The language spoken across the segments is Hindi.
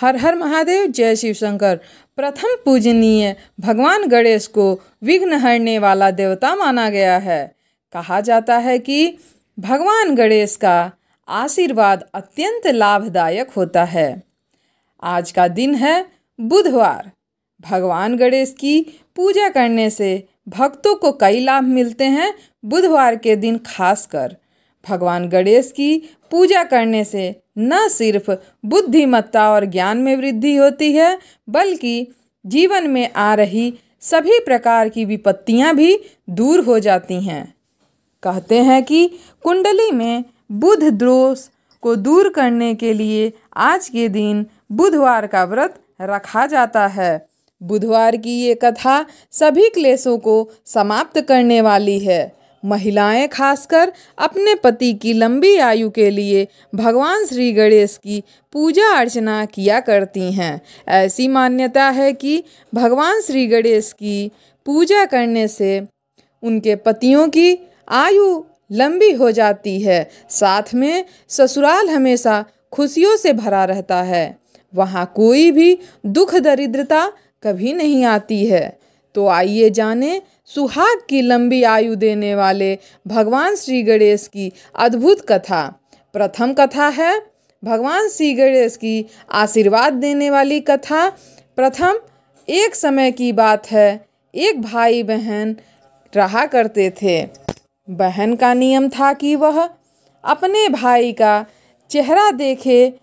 हर हर महादेव, जय शिव शंकर। प्रथम पूजनीय भगवान गणेश को विघ्न हरने वाला देवता माना गया है। कहा जाता है कि भगवान गणेश का आशीर्वाद अत्यंत लाभदायक होता है। आज का दिन है बुधवार। भगवान गणेश की पूजा करने से भक्तों को कई लाभ मिलते हैं। बुधवार के दिन खासकर भगवान गणेश की पूजा करने से न सिर्फ बुद्धिमत्ता और ज्ञान में वृद्धि होती है, बल्कि जीवन में आ रही सभी प्रकार की विपत्तियां भी दूर हो जाती हैं। कहते हैं कि कुंडली में बुध दोष को दूर करने के लिए आज के दिन बुधवार का व्रत रखा जाता है। बुधवार की ये कथा सभी क्लेशों को समाप्त करने वाली है। महिलाएं खासकर अपने पति की लंबी आयु के लिए भगवान श्री गणेश की पूजा अर्चना किया करती हैं। ऐसी मान्यता है कि भगवान श्री गणेश की पूजा करने से उनके पतियों की आयु लंबी हो जाती है। साथ में ससुराल हमेशा खुशियों से भरा रहता है। वहाँ कोई भी दुख दरिद्रता कभी नहीं आती है। तो आइए जाने सुहाग की लंबी आयु देने वाले भगवान श्री गणेश की अद्भुत कथा। प्रथम कथा है भगवान श्री गणेश की आशीर्वाद देने वाली कथा। प्रथम एक समय की बात है, एक भाई बहन रहा करते थे। बहन का नियम था कि वह अपने भाई का चेहरा देखे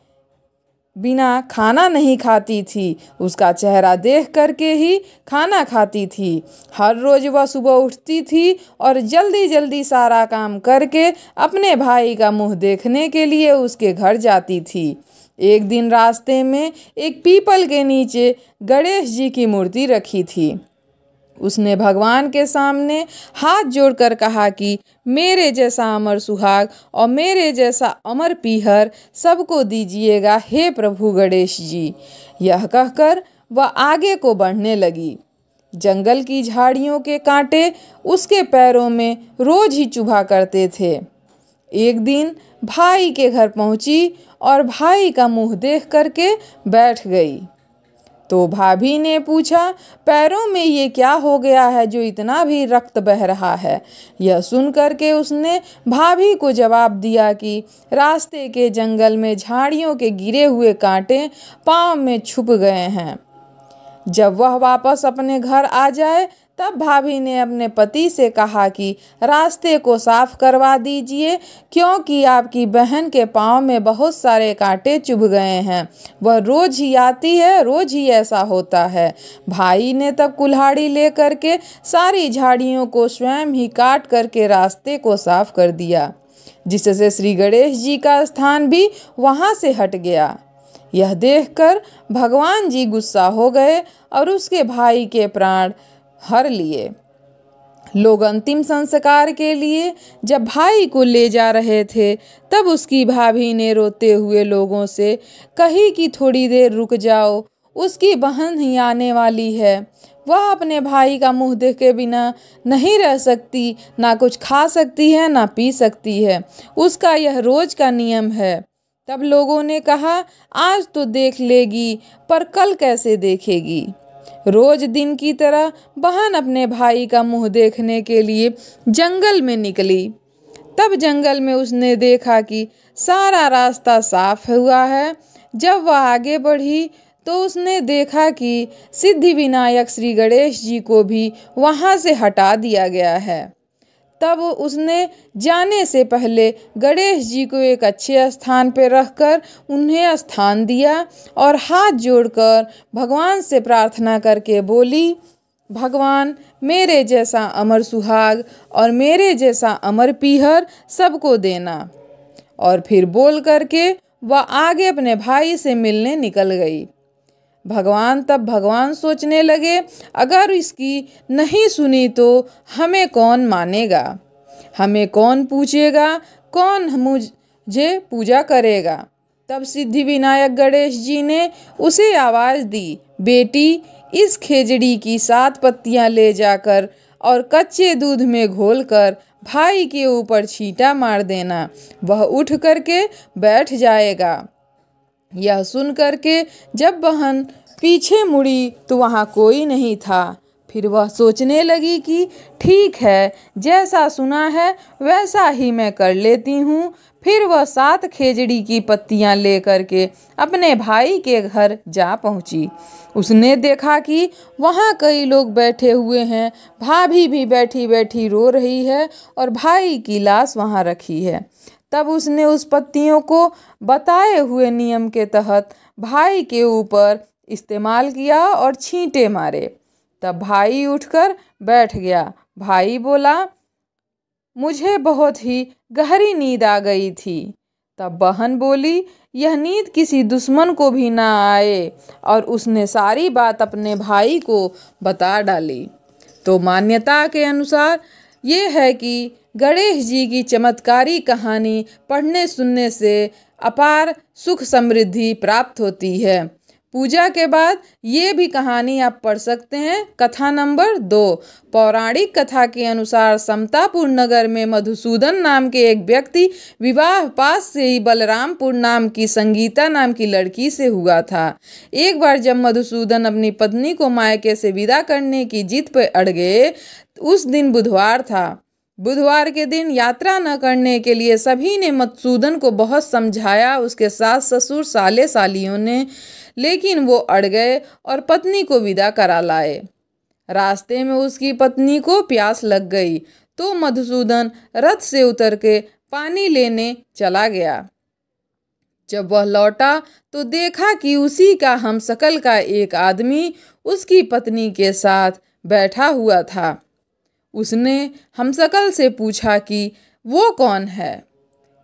बिना खाना नहीं खाती थी। उसका चेहरा देख करके ही खाना खाती थी। हर रोज वह सुबह उठती थी और जल्दी जल्दी सारा काम करके अपने भाई का मुंह देखने के लिए उसके घर जाती थी। एक दिन रास्ते में एक पीपल के नीचे गणेश जी की मूर्ति रखी थी। उसने भगवान के सामने हाथ जोड़कर कहा कि मेरे जैसा अमर सुहाग और मेरे जैसा अमर पीहर सबको दीजिएगा, हे प्रभु गणेश जी। यह कहकर वह आगे को बढ़ने लगी। जंगल की झाड़ियों के कांटे उसके पैरों में रोज ही चुभा करते थे। एक दिन भाई के घर पहुंची और भाई का मुंह देख करके बैठ गई। तो भाभी ने पूछा, पैरों में ये क्या हो गया है जो इतना भी रक्त बह रहा है? यह सुन करके उसने भाभी को जवाब दिया कि रास्ते के जंगल में झाड़ियों के गिरे हुए कांटे पाँव में छुप गए हैं। जब वह वापस अपने घर आ जाए तब भाभी ने अपने पति से कहा कि रास्ते को साफ करवा दीजिए, क्योंकि आपकी बहन के पाँव में बहुत सारे कांटे चुभ गए हैं। वह रोज ही आती है, रोज ही ऐसा होता है। भाई ने तब कुल्हाड़ी ले करके सारी झाड़ियों को स्वयं ही काट करके रास्ते को साफ कर दिया, जिससे श्री गणेश जी का स्थान भी वहाँ से हट गया। यह देखकर भगवान जी गुस्सा हो गए और उसके भाई के प्राण हर लिए। लोग अंतिम संस्कार के लिए जब भाई को ले जा रहे थे तब उसकी भाभी ने रोते हुए लोगों से कही कि थोड़ी देर रुक जाओ, उसकी बहन ही आने वाली है। वह अपने भाई का मुंह देखे बिना नहीं रह सकती, ना कुछ खा सकती है ना पी सकती है। उसका यह रोज का नियम है। तब लोगों ने कहा, आज तो देख लेगी पर कल कैसे देखेगी? रोज दिन की तरह बहन अपने भाई का मुंह देखने के लिए जंगल में निकली। तब जंगल में उसने देखा कि सारा रास्ता साफ हुआ है। जब वह आगे बढ़ी तो उसने देखा कि सिद्धि विनायक श्री गणेश जी को भी वहां से हटा दिया गया है। तब उसने जाने से पहले गणेश जी को एक अच्छे स्थान पर रखकर उन्हें स्थान दिया और हाथ जोड़कर भगवान से प्रार्थना करके बोली, भगवान मेरे जैसा अमर सुहाग और मेरे जैसा अमर पीहर सबको देना। और फिर बोल करके वह आगे अपने भाई से मिलने निकल गई। भगवान सोचने लगे, अगर इसकी नहीं सुनी तो हमें कौन मानेगा, हमें कौन पूछेगा, कौन मुझे पूजा करेगा? तब सिद्धि विनायक गणेश जी ने उसे आवाज़ दी, बेटी इस खेजड़ी की 7 पत्तियां ले जाकर और कच्चे दूध में घोलकर भाई के ऊपर छींटा मार देना, वह उठ करके बैठ जाएगा। यह सुन करके जब बहन पीछे मुड़ी तो वहाँ कोई नहीं था। फिर वह सोचने लगी कि ठीक है, जैसा सुना है वैसा ही मैं कर लेती हूँ। फिर वह 7 खेजड़ी की पत्तियाँ लेकर के अपने भाई के घर जा पहुँची। उसने देखा कि वहाँ कई लोग बैठे हुए हैं, भाभी भी बैठी बैठी रो रही है और भाई की लाश वहाँ रखी है। तब उसने उस पत्तियों को बताए हुए नियम के तहत भाई के ऊपर इस्तेमाल किया और छींटे मारे। तब भाई उठकर बैठ गया। भाई बोला, मुझे बहुत ही गहरी नींद आ गई थी। तब बहन बोली, यह नींद किसी दुश्मन को भी ना आए, और उसने सारी बात अपने भाई को बता डाली। तो मान्यता के अनुसार ये है कि गणेश जी की चमत्कारी कहानी पढ़ने सुनने से अपार सुख समृद्धि प्राप्त होती है। पूजा के बाद ये भी कहानी आप पढ़ सकते हैं। कथा नंबर 2। पौराणिक कथा के अनुसार समतापुर नगर में मधुसूदन नाम के एक व्यक्ति विवाह पास से ही बलरामपुर नाम की संगीता नाम की लड़की से हुआ था। एक बार जब मधुसूदन अपनी पत्नी को मायके से विदा करने की जिद पर अड़ गए, उस दिन बुधवार था। बुधवार के दिन यात्रा न करने के लिए सभी ने मधुसूदन को बहुत समझाया, उसके सास ससुर साले सालियों ने, लेकिन वो अड़ गए और पत्नी को विदा करा लाए। रास्ते में उसकी पत्नी को प्यास लग गई तो मधुसूदन रथ से उतर के पानी लेने चला गया। जब वह लौटा तो देखा कि उसी का हमशक्ल का एक आदमी उसकी पत्नी के साथ बैठा हुआ था। उसने हमशक्ल से पूछा कि वो कौन है।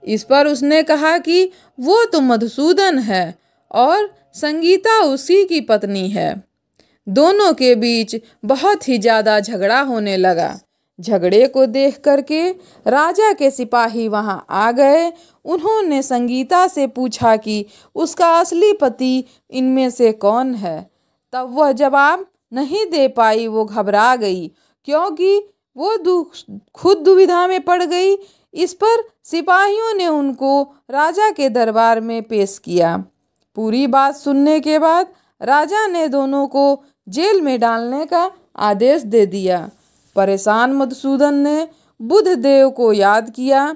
इस पर उसने कहा कि वो तो मधुसूदन है और संगीता उसी की पत्नी है। दोनों के बीच बहुत ही ज़्यादा झगड़ा होने लगा। झगड़े को देख करके राजा के सिपाही वहां आ गए। उन्होंने संगीता से पूछा कि उसका असली पति इनमें से कौन है। तब वह जवाब नहीं दे पाई। वो घबरा गई क्योंकि वो खुद दुविधा में पड़ गई। इस पर सिपाहियों ने उनको राजा के दरबार में पेश किया। पूरी बात सुनने के बाद राजा ने दोनों को जेल में डालने का आदेश दे दिया। परेशान मधुसूदन ने बुध देव को याद किया।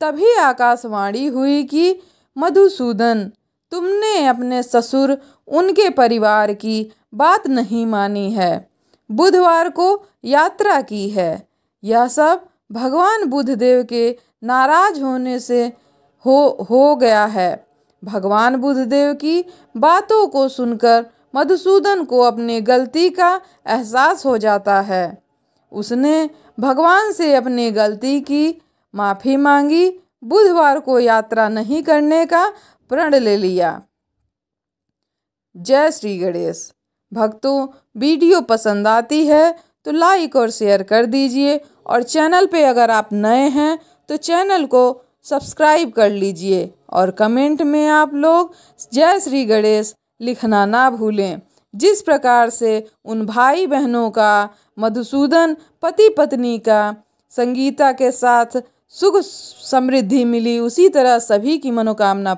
तभी आकाशवाणी हुई कि मधुसूदन, तुमने अपने ससुर उनके परिवार की बात नहीं मानी है, बुधवार को यात्रा की है। यह सब भगवान बुधदेव के नाराज होने से हो गया है। भगवान बुधदेव की बातों को सुनकर मधुसूदन को अपनी गलती का एहसास हो जाता है। उसने भगवान से अपनी गलती की माफ़ी मांगी, बुधवार को यात्रा नहीं करने का प्रण ले लिया। जय श्री गणेश। भक्तों, वीडियो पसंद आती है तो लाइक और शेयर कर दीजिए, और चैनल पे अगर आप नए हैं तो चैनल को सब्सक्राइब कर लीजिए, और कमेंट में आप लोग जय श्री गणेश लिखना ना भूलें। जिस प्रकार से उन भाई बहनों का, मधुसूदन पति पत्नी का संगीता के साथ सुख समृद्धि मिली, उसी तरह सभी की मनोकामना